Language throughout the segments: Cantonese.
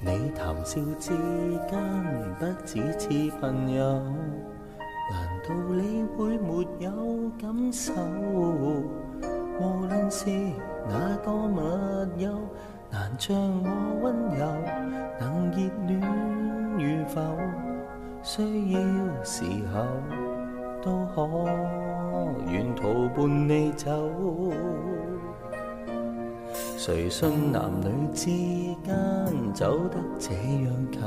你談笑之間，不只似朋友，難道你會沒有感受？無論是哪個密友，難像我溫柔，能熱戀與否，需要時候都可沿途伴你走。誰信男女之間走得這樣近，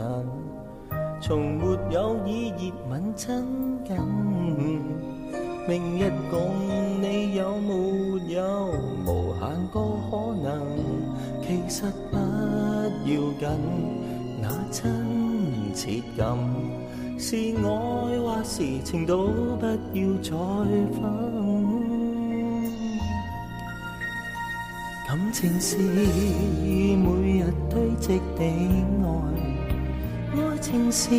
從沒有以熱吻親近。明日共你有沒有無限個可能？其實不要緊，那親切感是愛或是情都不要再分。感情是每日堆積的愛，愛情是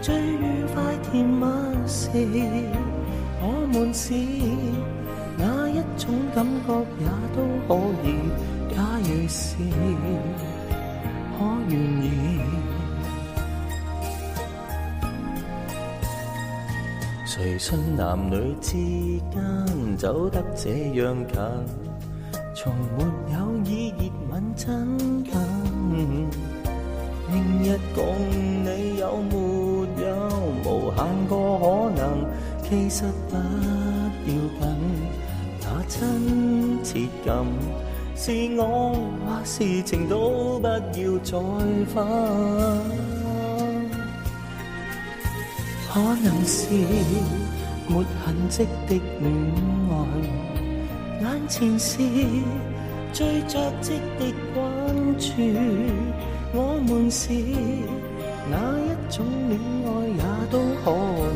最愉快甜蜜事。我們是哪一種感覺也都可以，假如是可願意。誰信男女之間走得這樣近，從沒有以熱吻親近。明日共你有沒有無限個可能？其實不要緊，那親切感是愛或是情都不要再分。可能是沒痕跡的戀愛，眼前是最着跡的關注。我們是哪一種戀愛也都可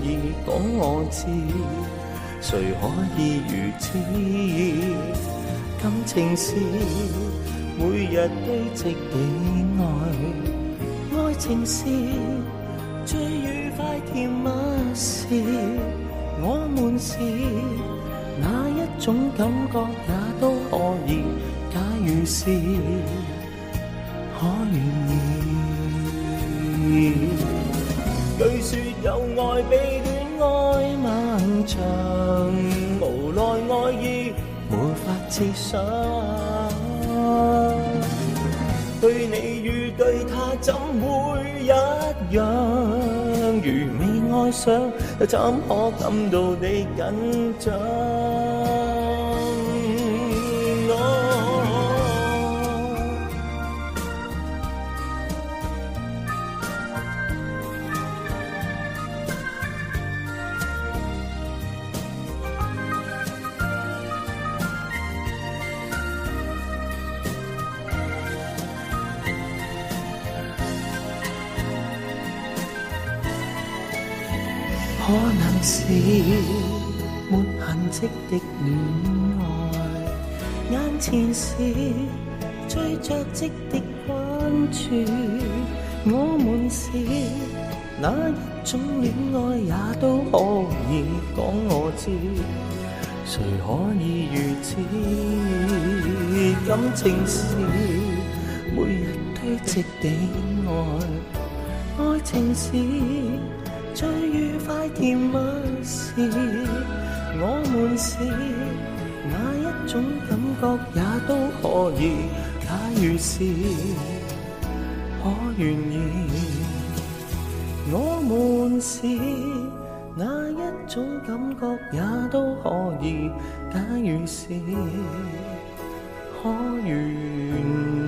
以講我知，誰可以如此？感情是每日堆積的愛，愛情是最愉快甜蜜事。我們是哪一種感覺也都可以，假如是可願意。據說有愛比戀愛漫長，無奈愛意沒法設想，對你與對他怎會一樣？如未愛上，怎可感到你緊張？可能是沒痕跡的戀愛，眼前是最着跡的關注。我們是哪一種戀愛也都可以講我知，誰可以如此？感情是每日堆積的愛，愛情是最愉快甜蜜事。我們是哪一種感覺也都可以，假如是可願意。我們是哪一種感覺也都可以，假如是可願意。